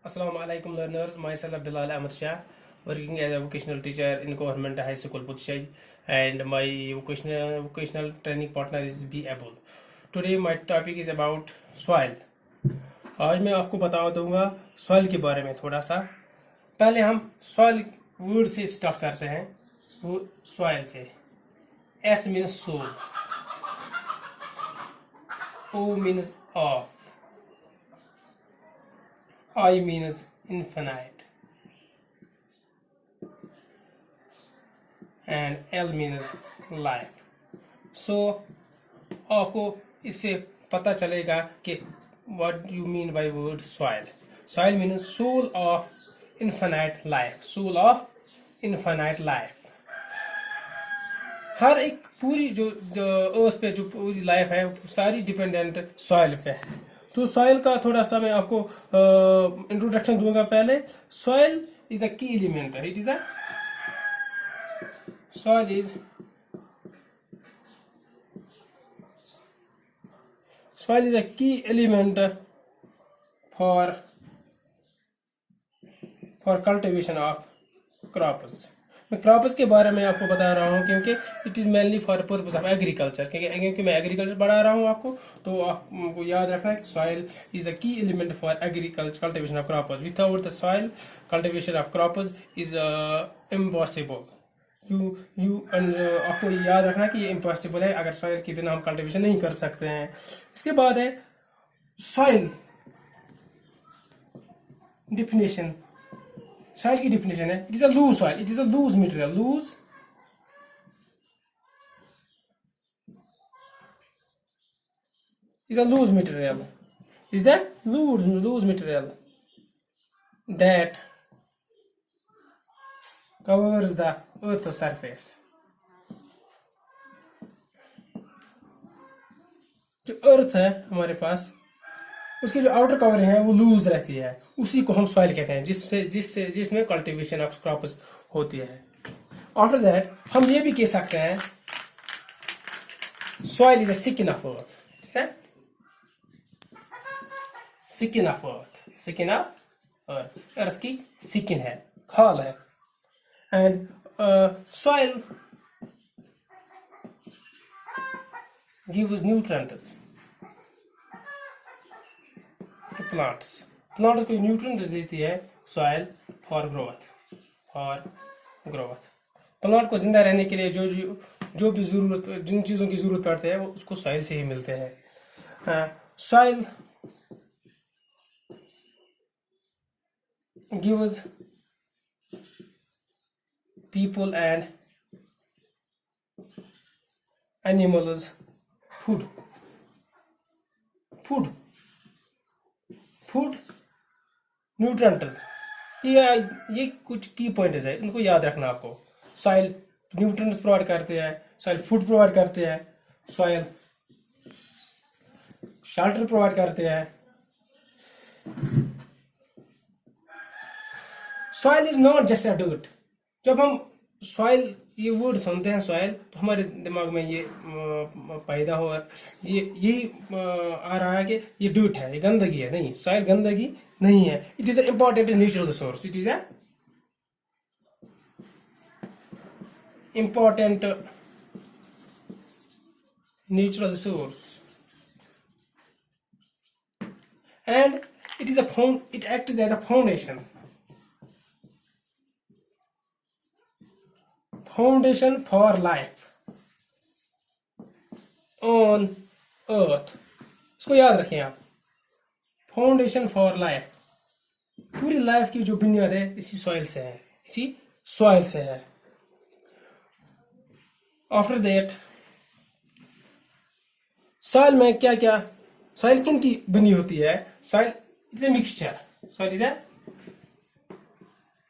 Assalamu alaikum learners, myself Bilal Ahmed Shah, working as a vocational teacher in Government High School Putshai, and my vocational training partner is B Abul. Today my topic is about soil. आज मैं आपको बता दूंगा soil के बारे में थोड़ा सा। पहले हम सॉइल वर्ड से स्टार्ट करते हैं। वो सॉइल से S means soil, O means of, I means infinite, and L means life. So आपको इससे पता चलेगा कि what you mean by word soil. Soil means soul of infinite life. Soul of infinite life. हर एक पूरी जो अर्थ पे जो पूरी लाइफ है सारी डिपेंडेंट सॉइल पे है। तो सॉइल का थोड़ा सा मैं आपको इंट्रोडक्शन दूंगा। पहले सॉइल इज अ की element. It is a soil is a key element for cultivation of crops. मैं क्रॉप्स के बारे में आपको बता रहा हूँ क्योंकि it is mainly for purpose of agriculture. क्योंकि मैं एग्रीकल्चर पढ़ा रहा हूँ आपको, तो आपको याद रखना कि सॉइल इज अ की element for agriculture cultivation of crops. Without the soil cultivation of crops is impossible. आपको याद रखना कि ये इम्पॉसिबल है। अगर सॉइल के बिना हम कल्टिवेशन नहीं कर सकते हैं। इसके बाद है सॉइल डिफिनेशन। सॉइल की डिफिनेशन है it is a loose soil. It is a loose material. Loose is a loose material. Is a loose material that covers the earth's surface. जो अर्थ है हमारे पास, उसकी जो आउटर कवर है वो लूज रहती है, उसी को हम सॉइल कहते हैं जिसमें कल्टीवेशन ऑफ क्रॉप्स होती है। आफ्टर दैट हम ये भी कह सकते हैं soil is a skin of earth. ठीक है, skin of earth. Skin of earth, earth की स्किन है, खाल है। And soil gives nutrients to plants. Plants को न्यूट्रिएंट देती है सॉइल फॉर ग्रोथ। प्लांट को जिंदा रहने के लिए जो भी जरूरत, जिन चीज़ों की जरूरत पड़ती है वो उसको सॉइल से ही मिलते हैं। Soil gives people and animals food nutrients. ये कुछ की पॉइंट्स है, इनको याद रखना आपको। सॉइल न्यूट्रिएंट्स प्रोवाइड करते हैं, सॉइल फूड प्रोवाइड करते हैं, सॉइल शेल्टर प्रोवाइड करते हैं। Soil is not just a dirt. जब हम सॉइल ये वर्ड सुनते हैं सॉइल, तो हमारे दिमाग में ये पैदा हो, ये यही आ रहा है कि ये डर्ट है, ये गंदगी है। नहीं, सॉइल गंदगी नहीं है। It is a important natural resource. It is a important natural resource and it is it acts as a foundation for life on earth. इसको याद रखें आप, फाउंडेशन फॉर लाइफ। पूरी लाइफ की जो बुनियाद है इसी सॉइल से है, इसी सॉइल से है। आफ्टर दैट सॉइल में क्या क्या, सॉइल किन की बनी होती है? Soil is a mixture. Soil is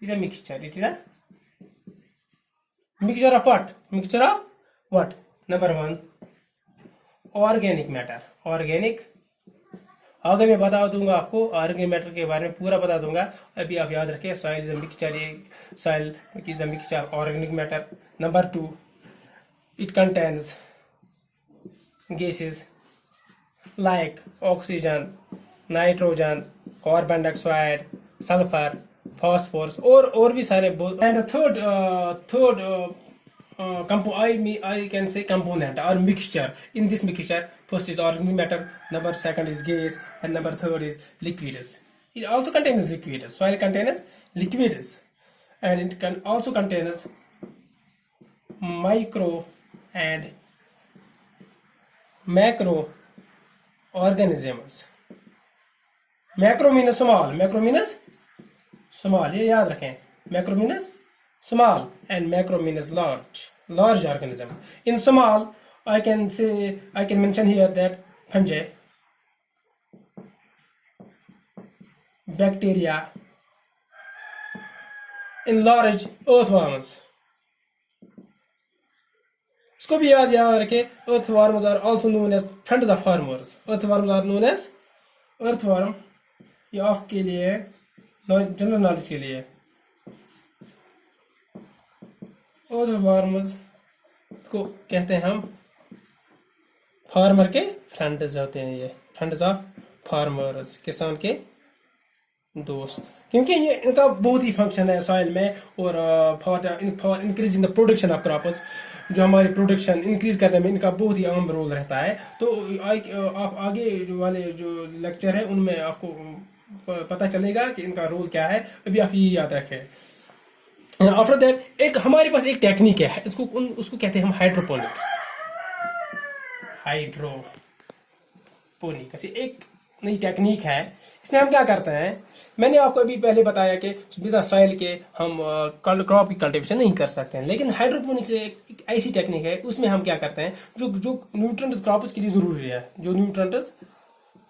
a mixture. It is a mixture of what? Mixture of what? Number one, organic matter. Organic, आगे मैं बता दूंगा आपको ऑर्गेनिक मैटर के बारे में पूरा बता दूंगा। अभी आप याद रखिए soil is a mixture. Soil is a mixture organic matter. Number two, it contains gases like oxygen, nitrogen, carbon dioxide, sulphur, phosphorus और भी सारे and the third I can say component or mixture. In this mixture, first is organic matter, number second is gas, and number third is liquids. It also contains liquids. Soil contains liquids, and it can also contains micro and macro organisms. Macro means small, ये याद रखें. Macro means small and macro means large organism. In small, I can mention here that fungi, bacteria. In large, earthworms. इसको भी याद रखें. Earthworms are also known as friends of farmers. Earthworms are known as earthworm. ये of के लिए है, general knowledge के लिए. earthworms को कहते हैं हम फार्मर के फ्रेंड्स होते हैं. ये फ्रेंड्स ऑफ फार्मर्स, किसान के दोस्त, क्योंकि ये इनका बहुत ही फंक्शन है सॉइल में. और for increasing the production of crops, जो हमारी प्रोडक्शन इंक्रीज करने में इनका बहुत ही अहम रोल रहता है. तो आप आगे वाले जो लेक्चर है उनमें आपको पता चलेगा कि इनका रोल क्या है. अभी आप ये याद रखें. आफ्टर दैट एक हमारे पास एक टेक्निक है, उसको कहते हैं हम हाइड्रोपोनिक्स. एक नई टेक्निक है. इसमें हम क्या करते हैं, मैंने आपको अभी पहले बताया कि बिना सॉइल के हम क्रॉप की कल्टीवेशन नहीं कर सकते हैं. लेकिन हाइड्रोपोनिक्स एक ऐसी टेक्निक है, उसमें हम क्या करते हैं, जो न्यूट्रिएंट्स क्रॉप्स के लिए जरूरी है, जो न्यूट्रिएंट्स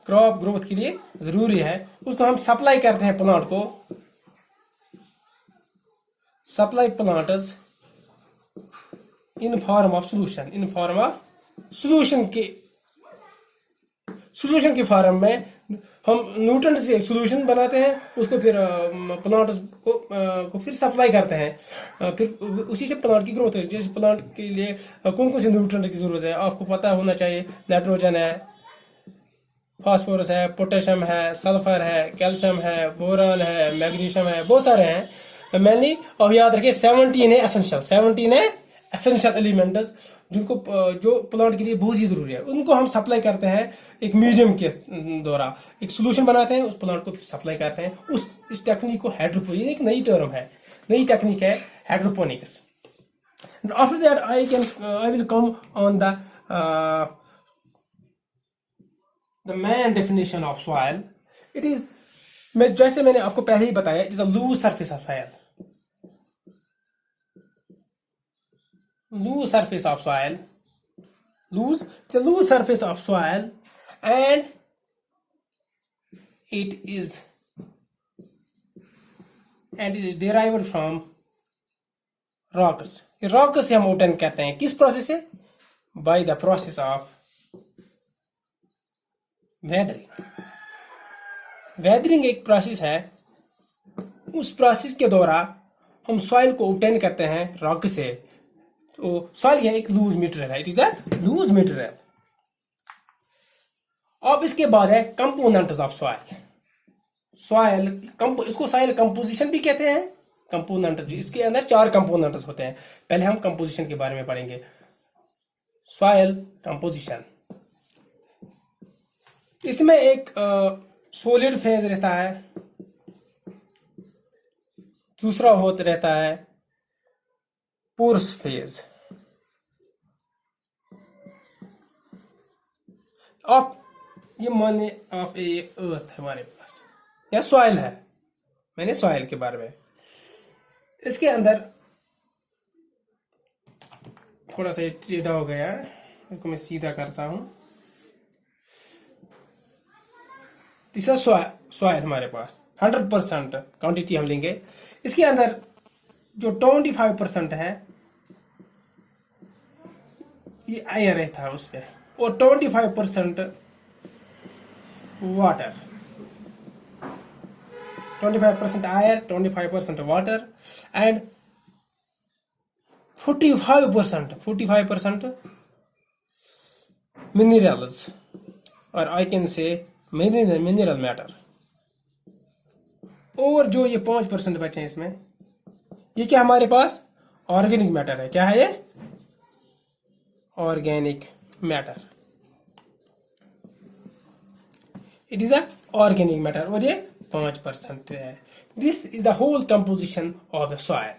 क्रॉप ग्रोथ के लिए जरूरी है, उसको हम सप्लाई करते हैं प्लांट को. Supply plants in form of solution के फॉर्म में हम न्यूट्रिएंट्स से सोल्यूशन बनाते हैं. उसको फिर प्लांट्स को फिर सप्लाई करते हैं. फिर उसी से प्लांट की ग्रोथ है. जैसे प्लांट के लिए कौन कौन से न्यूट्रिएंट की जरूरत है आपको पता होना चाहिए. नाइट्रोजन है, फास्फोरस है, पोटेशियम है, सल्फर है, कैल्शियम है, बोरान है, मैग्नीशियम है, बहुत सारे हैं. मेनली और याद रखिए 17 है एसेंशियल एलिमेंट्स, जो प्लांट के लिए बहुत ही जरूरी है. उनको हम सप्लाई करते हैं एक मीडियम के द्वारा. एक सोल्यूशन बनाते हैं, उस प्लांट को फिर सप्लाई करते हैं. इस टेक्निक को हाइड्रोपोनिक्स, एक नई टर्म है, नई टेक्निक है hydroponics. After that I will come on the main definition of soil. It is, जैसे मैंने आपको पहले ही बताया, it is a loose surface of soil. Loose surface of soil, it's a loose surface of soil, and it is derived from rocks. Rocks से हम obtain करते हैं किस प्रोसेस से? By the process of weathering. Weathering एक process है. उस process के द्वारा हम सॉइल को ऑब्टेन करते हैं रॉक से. तो सॉइल एक लूज मटेरियल है, it is a loose material. अब इसके बाद है कंपोनेंट्स ऑफ सॉइल. इसको सॉइल कंपोजिशन भी कहते हैं. कंपोनेंट, इसके अंदर 4 कंपोनेंट्स होते हैं. पहले हम कंपोजिशन के बारे में पढ़ेंगे. सॉइल कंपोजिशन, इसमें एक सॉलिड फेज रहता है, दूसरा होता रहता है पोरस फेज. ऑफ ये माने ऑफ ए अर्थ हमारे पास या सॉइल है. मैंने सॉइल के बारे में, इसके अंदर थोड़ा सा टेढ़ा हो गया है, इसको मैं सीधा करता हूं. तीसरा सॉइल हमारे पास 100% क्वांटिटी हम लेंगे. इसके अंदर जो 25% है ये आयर रहता है उस पर, और 25% water. 25% air, 25% water, and 45% minerals, or I can say mineral matter. और जो ये 5% बचे हैं इसमें, ये क्या हमारे पास ऑर्गेनिक मैटर है। क्या है ये? Organic matter. It is a organic matter और ये 5% है। This is the whole composition of the soil.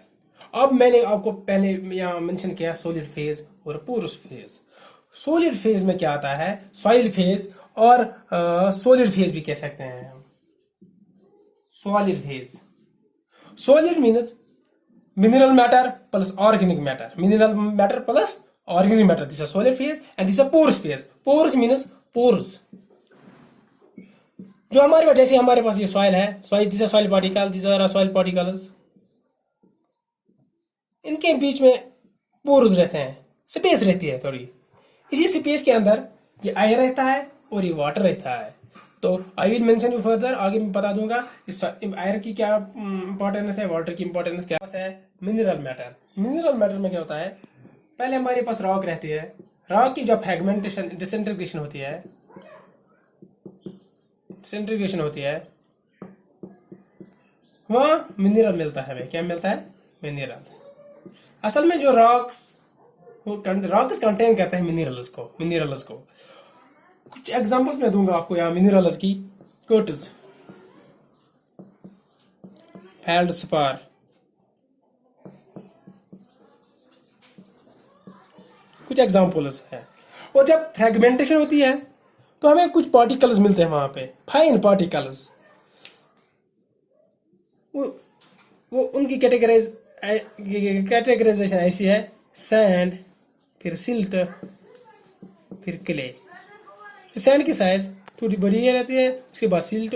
अब मैंने आपको पहले यहाँ मेंशन किया सॉलिड फेज और पोरस फेज। सॉलिड फेज में क्या आता है? सॉइल फेज और सॉलिड फेज भी कह सकते हैं हम। Solid phase, solid means mineral matter plus organic matter, mineral matter plus organic matter. This is a solid phase and this is a porous phase. Porous means pores. जो हमारे पास, जैसे हमारे पास ये सॉइल है, soil this soil particle, this are soil particles, इनके बीच में pores रहते हैं, स्पेस रहती है थोड़ी। इसी स्पेस के अंदर ये एयर रहता है और ये वाटर रहता है। तो I will mention you further, आगे मैं बता दूंगा इस आयरन की क्या इंपॉर्टेंस है, वाटर की इंपॉर्टेंस क्या है। मिनरल मैटर, मिनरल मैटर में क्या होता है? पहले हमारे पास रॉक रहती है, रॉक की जब फ्रेगमेंटेशन डिसइंटीग्रेशन होती है, डिसइंटीग्रेशन होती है, वहां मिनरल मिलता है हमें। क्या मिलता है? मिनरल। असल में जो रॉक्स, वो रॉक्स कंटेन करते हैं मिनरल्स को। कुछ एग्जांपल्स मैं दूंगा आपको यहाँ मिनरल्स की। क्वार्ट्ज, फेल्डस्पार, कुछ एग्जांपल्स हैं। और जब फ्रेगमेंटेशन होती है तो हमें कुछ पार्टिकल्स मिलते हैं वहां पे, फाइन पार्टिकल्स। वो उनकी कैटेगराइजेशन ऐसी है: सैंड, फिर सिल्ट, फिर क्ले। सैंड की साइज थोड़ी बड़ी रहती है, उसके बाद silt,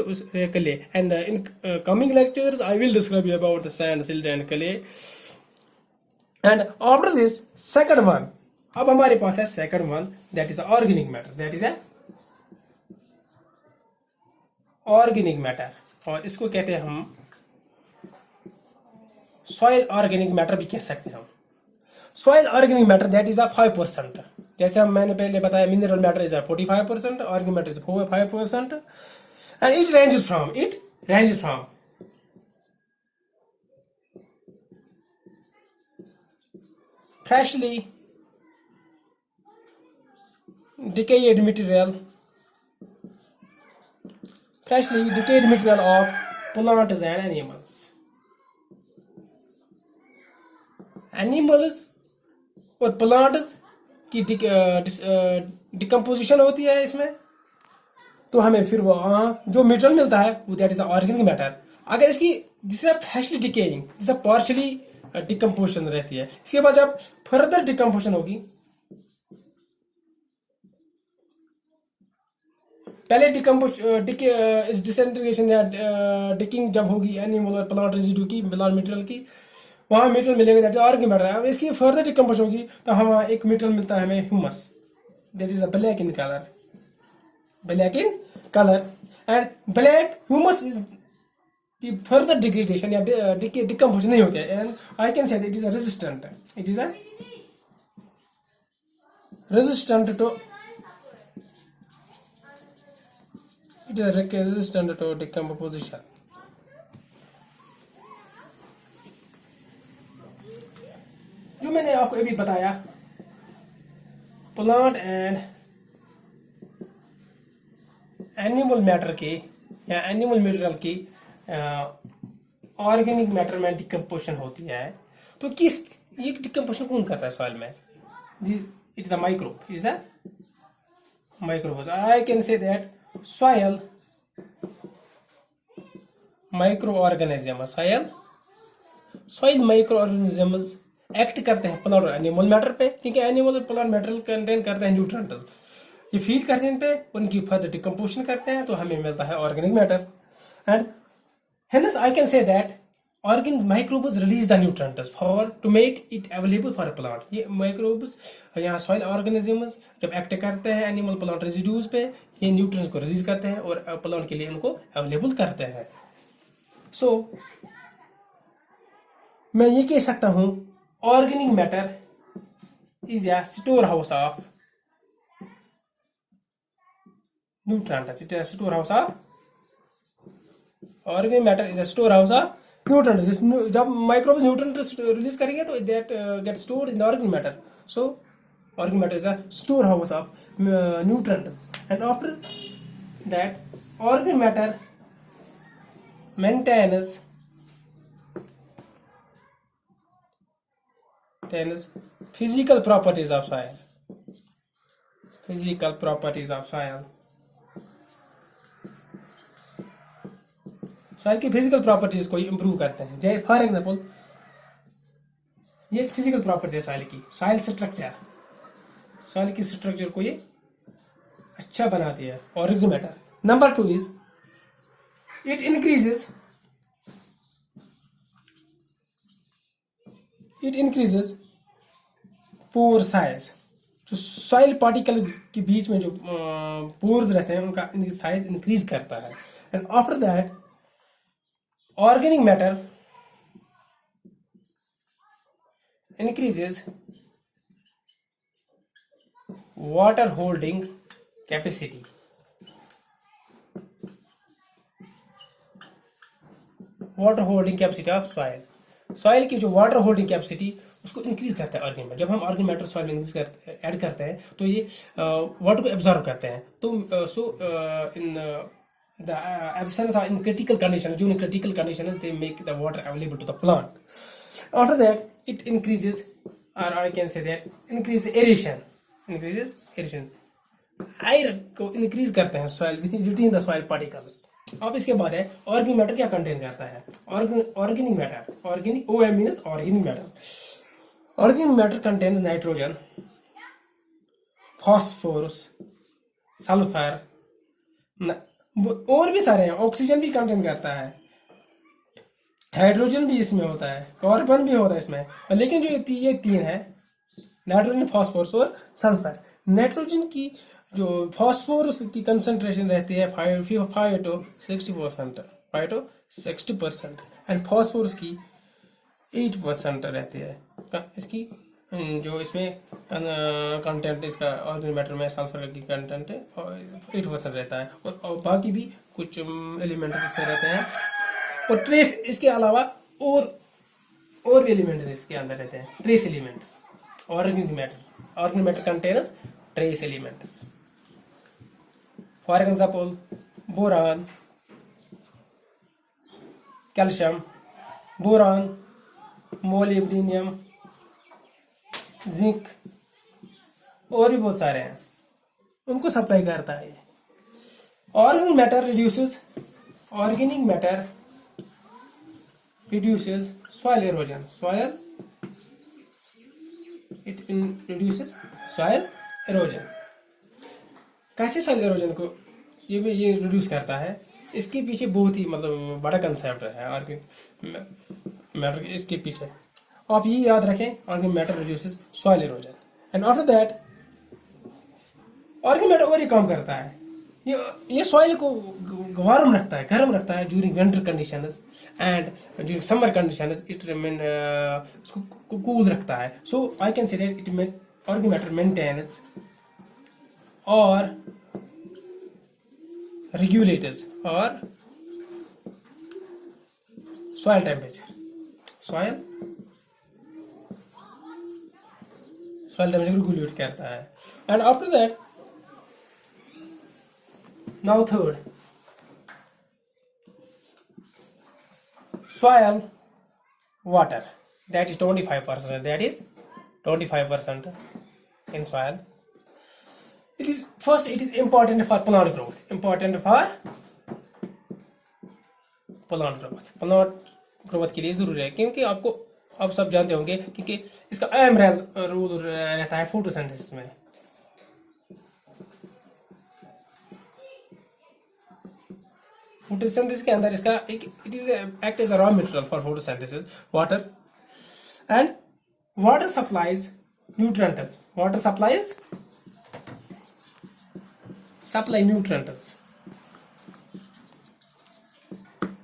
clay. And in coming lectures I will describe you about the sand, silt and clay. And after this second one, अब हमारे पास है second one, that is organic matter. That is organic matter, और इसको कहते हैं हम soil organic matter भी कह सकते हैं हम। Soil organic matter that is 5%। जैसे हम मैंने पहले बताया mineral matter is 45%, organic matter is 5%, and it ranges from freshly decayed material of plants and animals. Animals और प्लांट्स की डिकम्पोजिशन होती है इसमें, तो हमें फिर वो जो मटेरियल मिलता है वो दैट इज ऑर्गेनिक मैटर। अगर इसकी जिसे फ्रेशली डिकेइंग, जिसे पार्शली डिकम्पोजिशन रहती है, इसके बाद जब फर्दर डिकम्पोजिशन होगी, पहले डिसइंटीग्रेशन या डिकिंग जब होगी एनिमल और प्लांट रेजिड्यू की, प्लांट मटेरियल की, वहां मटेरियल मिलेगा दैट इज ऑर्गेनिक मैटर। अब इसकी फर्दर डिकम्पोजिशन होगी तो हम एक मटेरियल मिलता है हमें humus, that is black in colour, and black humus is की फर्दर डिग्रेडेशन या डिकम्पोजिशन नहीं होता है, and I can say it is resistant to decomposition. जो मैंने आपको अभी बताया, प्लांट एंड एनिमल मैटर की या एनिमल मटेरियल की ऑर्गेनिक मैटर में डिकम्पोजिशन होती है, तो किस ये डिकम्पोजिशन कौन करता है सॉइल में? It is a microbe. I can say that soil micro organisms act करते हैं प्लांट और एनिमल मैटर पे, क्योंकि एनिमल और प्लांट मैटर कंटेन करते हैं न्यूट्रिएंट्स। ये फीड करते हैं इन पे, उनकी फर्दर डिकम्पोजिशन करते हैं, तो हमें मिलता है organic matter. And hence I can say that organic microbes release the nutrients for to make it available for a plant. ये microbes यहाँ soil organisms जब एक्ट करते हैं एनिमल प्लांट रेजिड्यूज पे, ये न्यूट्रिएंट्स को रिलीज करते हैं और प्लांट के लिए उनको अवेलेबल करते हैं। सो मैं ये कह सकता हूँ organic matter is a storehouse of nutrients. It is a storehouse of organic matter is a store house of nutrients. जब माइक्रोब्स न्यूट्रिएंट्स रिलीज करेंगे तो that get stored in the organic matter. So organic matter is a store house of nutrients. And after that organic matter maintains physical properties of soil. Physical properties of soil. Soil की physical properties को improve करते हैं. जैसे for example ये physical property है soil की. Soil structure, soil की structure को ये अच्छा बनाती है organic matter. Number 2 is it increases pore size. जो सॉइल पार्टिकल्स के बीच में जो पोर्स रहते हैं उनका साइज इंक्रीज करता है. And after that organic matter increases water holding capacity. Water holding capacity of soil. Soil की जो वाटर होल्डिंग कैपेसिटी उसको इंक्रीज करता है ऑर्गेनिक मैटर. जब हम ऑर्गेनिक मैटर सॉइल में ऐड करते हैं तो ये वाटर को एब्जॉर्ब करते हैं. तो so in the absence of in critical condition, during critical conditions they make the water available to the plant. After that it increases or I can say that increase aeration. Iron को increase करते हैं soil with the soil particles. अब इसके बाद है organic matter क्या contain करता है. Organic matter, organic OM means organic matter. Organic matter contains nitrogen, phosphorus, sulphur, और भी सारे हैं. ऑक्सीजन भी कंटेन करता है, हाइड्रोजन भी इसमें होता है, कार्बन भी होता है इसमें. लेकिन जो ये तीन है नाइट्रोजन, फॉस्फोरस और सल्फर. नाइट्रोजन की जो फॉस्फोरस की कंसंट्रेशन रहती है 5 to 60%, एंड फॉस्फोरस की 8% रहती है. इसकी जो इसमें कंटेंट इसका ऑर्गेनिक मैटर में सल्फर की कंटेंट 8% रहता है. और बाकी भी कुछ एलिमेंट्स इसमें रहते हैं. और ट्रेस इसके अलावा और भी एलिमेंट्स इसके अंदर रहते हैं. Trace elements. Organic matter contains trace elements. For example boron, calcium, boron, molybdenum, zinc और भी बहुत सारे हैं, उनको सप्लाई करता है. Organic matter reduces soil erosion. It reduces soil erosion. कैसे सॉइल इरोजन को ये रिड्यूस करता है, इसके पीछे बहुत ही मतलब बड़ा कंसेप्ट है ऑर्गेनिक मैटर के. इसके पीछे आप ये याद रखें, organic matter reduces soil erosion. And after that organic matter और ये काम करता है, ये सॉइल को गर्म रखता है during winter conditions. And during summer conditions it remain उसको कूल रखता है. So I can say that it organic matter maintains or regulators or soil temperature. Soil temperature regulate करता है. And after that, now third, soil water, that is 25% in soil. It is important for plant growth. Plant growth के लिए जरूरी है, क्योंकि आपको आप सब जानते होंगे क्योंकि इसका अहम रोल रहता है फोटोसिंथेसिस में. फोटोसिंथेसिस के अंदर इसका it is act as a raw material for photosynthesis. Water and water supplies nutrients. supply nutrients.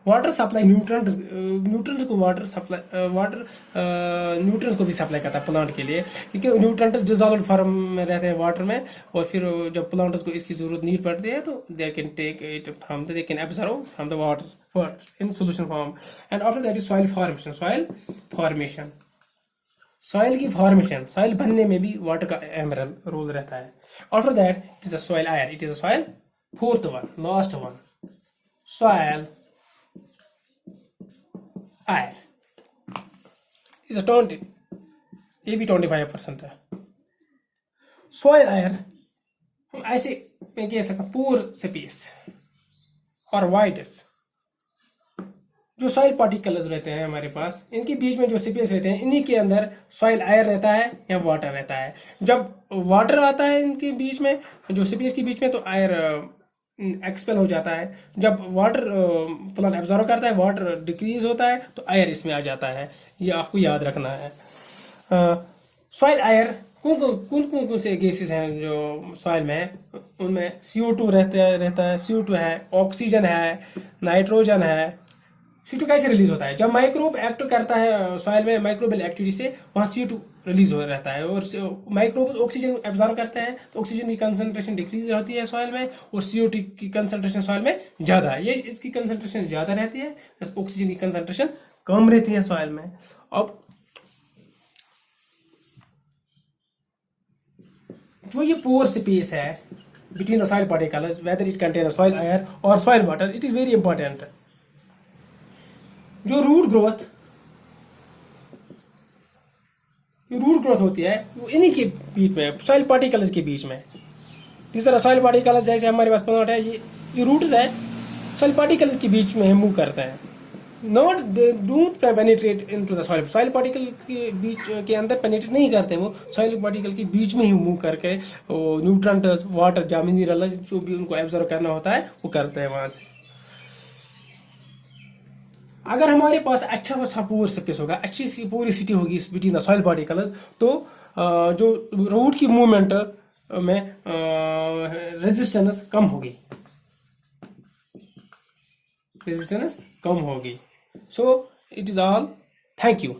Water supply nutrients को वाटर न्यूट्रंट्स को भी सप्लाई करता है प्लांट के लिए, क्योंकि न्यूट्रंट्स डिजॉल्व फॉर्म में रहते हैं वाटर में, और फिर जब प्लांट्स को इसकी जरूरत नीड पड़ती है तो they can take it from they can absorb from the water in solution form. And after that is soil formation. Soil की फॉर्मेशन, सॉइल बनने में भी वाटर का अहम रोल रहता है। After that it is a soil air, it is a soil fourth one, last one, soil air is a 20, ये भी 25% है। सॉइल आयर ऐसे मैं कह सकता हूँ पूर स्पेस और वाइड्स, जो सॉइल पार्टिकल्स रहते हैं हमारे पास, इनके बीच में जो स्पेस रहते हैं, इन्हीं के अंदर सॉइल आयर रहता है या वाटर रहता है। जब वाटर आता है इनके बीच में, जो स्पेस के बीच में, तो आयर एक्सपेल हो जाता है। जब वाटर प्लांट एब्जॉर्व करता है, वाटर डिक्रीज होता है, तो आयर इसमें आ जाता है। ये आपको याद रखना है। सॉइल आयर कौन से गैसेस हैं जो सॉइल में, उनमें CO2 रहता है, CO2 है, ऑक्सीजन है, नाइट्रोजन है। CO2 कैसे रिलीज होता है? जब माइक्रोब एक्ट करता है सॉइल में, माइक्रोबियल एक्टिविटी से वहाँ CO2 रिलीज हो रहता है, और माइक्रोब्स ऑक्सीजन एब्जॉर्व करते हैं, तो ऑक्सीजन की कंसंट्रेशन डिक्रीज होती है सॉइल में, और CO2 की कंसंट्रेशन सॉइल में ज़्यादा है। ये इसकी कंसंट्रेशन ज़्यादा रहती है, ऑक्सीजन की कंसंट्रेशन कम रहती है सॉइल में। अब जो ये पोर स्पेस है between the soil particles, whether it contain soil air और soil water, it is very important. जो रूट ग्रोथ होती है वो इन्हीं के बीच में, सॉइल पार्टिकल्स के बीच में। जिस तरह सॉइल पार्टिकल्स, जैसे हमारे पास प्लांट है, ये जो रूट्स है सॉइल पार्टिकल्स के बीच में मूव करते हैं, not they don't penetrate into the soil. Soil particle के बीच के अंदर पेनिट्रेट नहीं करते, वो सॉइल पार्टिकल के बीच में ही मूव करके न्यूट्रंट्स, वाटर, या मिनरल्स जो भी उनको एब्जॉर्व करना होता है वो करते हैं वहां से। अगर हमारे पास अच्छा सा पूर स्पेस होगा, अच्छी सी पूरी सिटी होगी बिटवीन द सॉइल पार्टिकल्स, तो जो रूट की मूवमेंट में रेजिस्टेंस कम होगी, so it is all. Thank you.